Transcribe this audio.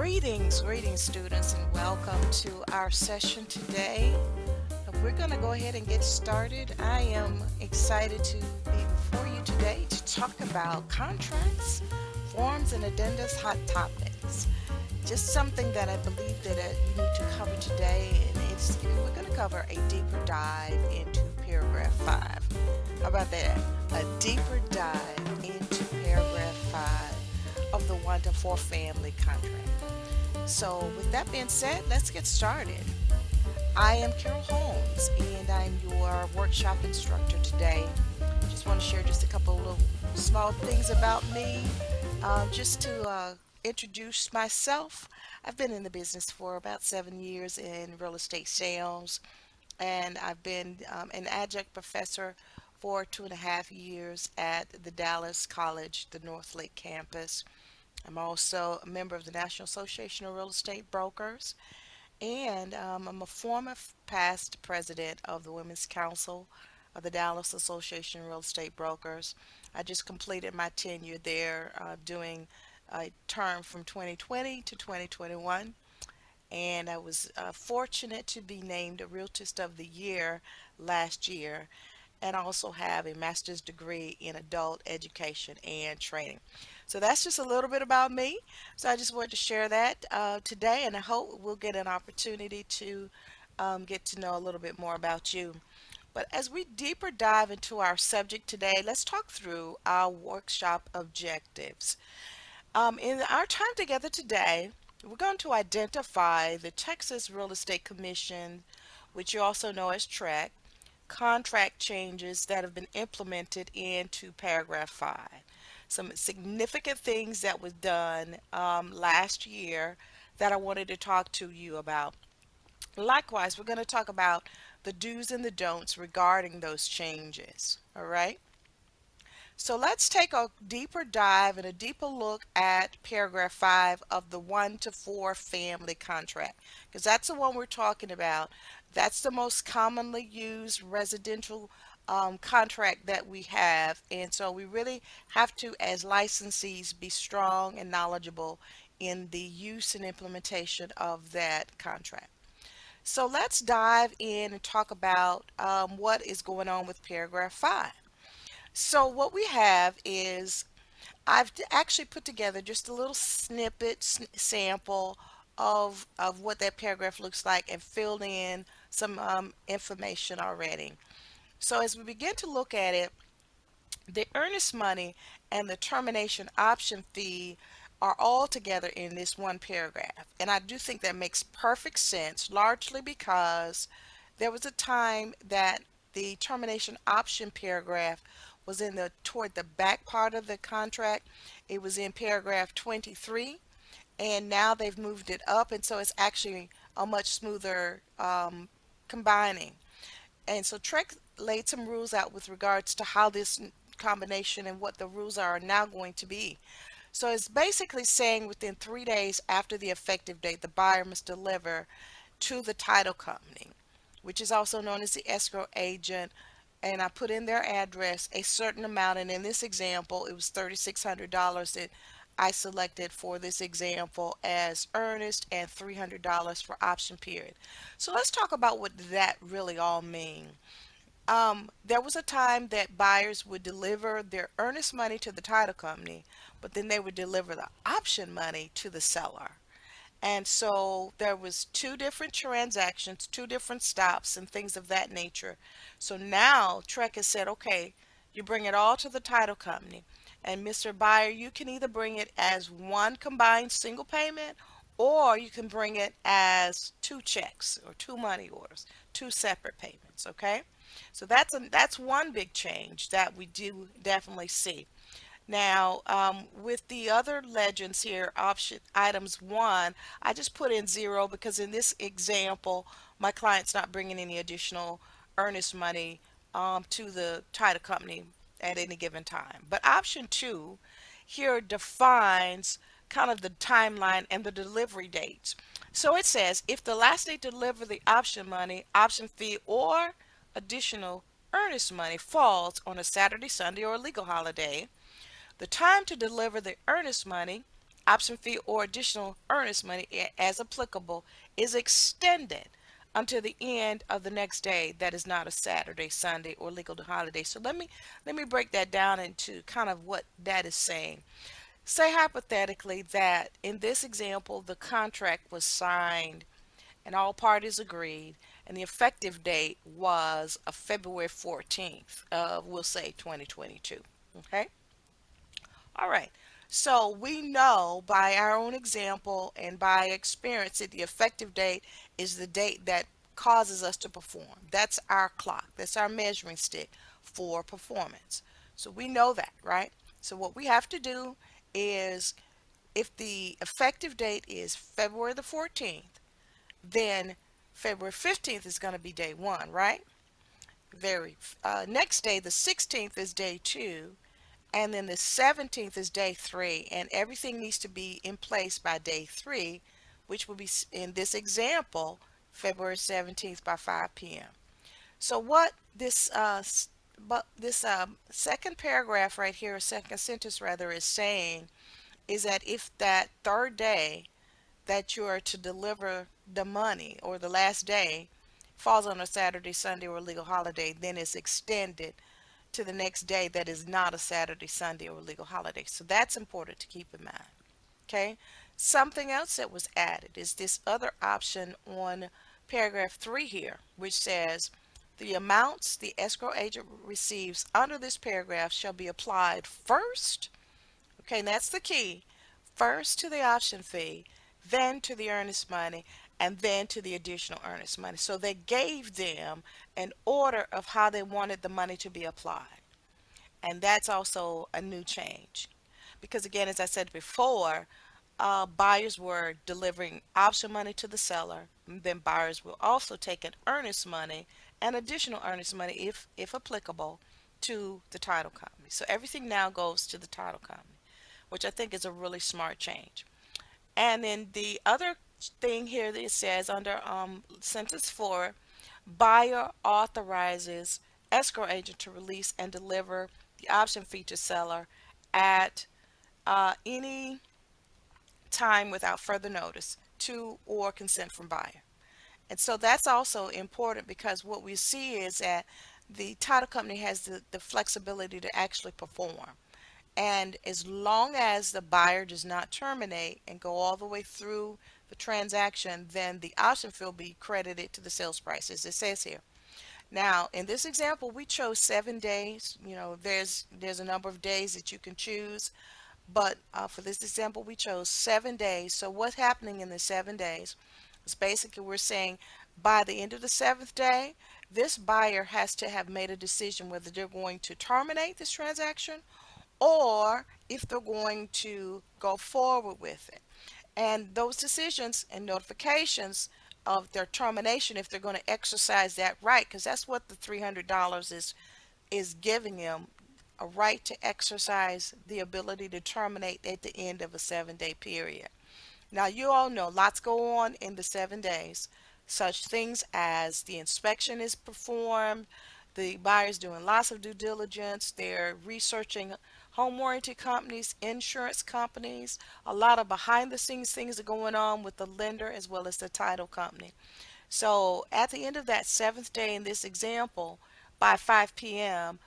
Greetings, students, and welcome to our session today. We're going to go ahead and get started. I am excited to be before you today to talk about contracts, forms, and addendas, hot topics. Just something that I believe that you need to cover today, and we're going to cover a deeper dive into paragraph 5. How about that? A deeper dive into paragraph 5 of the 1 to 4 family contract. So, with that being said, let's get started. I am Carol Holmes, and I'm your workshop instructor today. Just want to share just a couple of little small things about me, just to introduce myself. I've been in the business for about 7 years in real estate sales, and I've been an adjunct professor for 2.5 years at the Dallas College, the North Lake campus. I'm also a member of the National Association of Real Estate Brokers, and I'm a former past president of the Women's Council of the Dallas Association of Real Estate Brokers. I just completed my tenure there, doing a term from 2020 to 2021, and I was fortunate to be named a Realtist of the Year last year, and also have a master's degree in adult education and training. So that's just a little bit about me. So I just wanted to share that today, and I hope we'll get an opportunity to get to know a little bit more about you. But as we deeper dive into our subject today, let's talk through our workshop objectives. In our time together today, we're going to identify the Texas Real Estate Commission, which you also know as TREC, contract changes that have been implemented into paragraph 5. Some significant things that was done last year that I wanted to talk to you about. Likewise, we're going to talk about the do's and the don'ts regarding those changes. All right. So let's take a deeper dive and a deeper look at paragraph 5 of the 1 to 4 family contract, because that's the one we're talking about. That's the most commonly used residential contract that we have. And so we really have to, as licensees, be strong and knowledgeable in the use and implementation of that contract. So let's dive in and talk about what is going on with paragraph 5. So what we have is actually put together just a little snippet sample of what that paragraph looks like and filled in some information already. So as we begin to look at it, the earnest money and the termination option fee are all together in this one paragraph. And I do think that makes perfect sense, largely because there was a time that the termination option paragraph was in the toward the back part of the contract. It was in paragraph 23, and now they've moved it up, and so it's actually a much smoother combining. And so Trek laid some rules out with regards to how this combination and what the rules are now going to be. So it's basically saying within 3 days after the effective date, the buyer must deliver to the title company, which is also known as the escrow agent. And I put in their address a certain amount. And in this example, it was $3,600 that I selected for this example as earnest and $300 for option period. So let's talk about what that really all mean. There was a time that buyers would deliver their earnest money to the title company, but then they would deliver the option money to the seller. And so there was two different transactions, two different stops and things of that nature. So now Trek has said, okay, you bring it all to the title company. And Mr. Buyer, you can either bring it as one combined single payment, or you can bring it as two checks or two money orders, two separate payments, okay? So that's one big change that we do definitely see. Now, with the other legends here, option items 1, I just put in 0 because in this example, my client's not bringing any additional earnest money to the title company at any given time. But option 2 here defines kind of the timeline and the delivery dates. So it says if the last day to deliver the option money, option fee, or additional earnest money falls on a Saturday, Sunday, or a legal holiday, the time to deliver the earnest money option fee or additional earnest money as applicable is extended until the end of the next day that is not a Saturday, Sunday, or legal holiday. So let me break that down into kind of what that is saying. Say hypothetically that in this example the contract was signed and all parties agreed, and the effective date was February 14th of, we'll say, 2022. Okay? All right. So we know by our own example and by experience that the effective date is the date that causes us to perform. That's our clock. That's our measuring stick for performance. So we know that, right? So what we have to do is, if the effective date is February the 14th, then February 15th is going to be day one, right? Very next day, the 16th, is day two, and then the 17th is day three, and everything needs to be in place by day three, which will be, in this example, February 17th by 5 p.m. So what this second paragraph right here, or second sentence rather, is saying is that if that third day that you are to deliver the money, or the last day, falls on a Saturday, Sunday, or legal holiday, then it's extended to the next day that is not a Saturday, Sunday, or legal holiday. So that's important to keep in mind. Okay. Something else that was added is this other option on paragraph 3 here, which says the amounts the escrow agent receives under this paragraph shall be applied first. Okay, and that's the key. First to the option fee, then to the earnest money, and then to the additional earnest money. So they gave them an order of how they wanted the money to be applied. And that's also a new change. Because again, as I said before, buyers were delivering option money to the seller. Then buyers will also take an earnest money and additional earnest money, if applicable, to the title company. So everything now goes to the title company, which I think is a really smart change. And then the other thing here that it says under sentence 4, buyer authorizes escrow agent to release and deliver the option fee to seller at any time without further notice to or consent from buyer. And so that's also important, because what we see is that the title company has the flexibility to actually perform. And as long as the buyer does not terminate and go all the way through the transaction, then the option fee will be credited to the sales price, as it says here. Now, in this example, we chose 7 days. There's a number of days that you can choose, but for this example, we chose 7 days. So what's happening in the 7 days is basically we're saying by the end of the seventh day, this buyer has to have made a decision whether they're going to terminate this transaction or if they're going to go forward with it. And those decisions and notifications of their termination, if they're going to exercise that right, because that's what the $300 is giving them, a right to exercise the ability to terminate at the end of a 7 day period. Now, you all know lots go on in the 7 days, such things as the inspection is performed, the buyer's doing lots of due diligence, they're researching home warranty companies, insurance companies, a lot of behind the scenes things are going on with the lender as well as the title company. So at the end of that seventh day in this example, by 5 p.m.,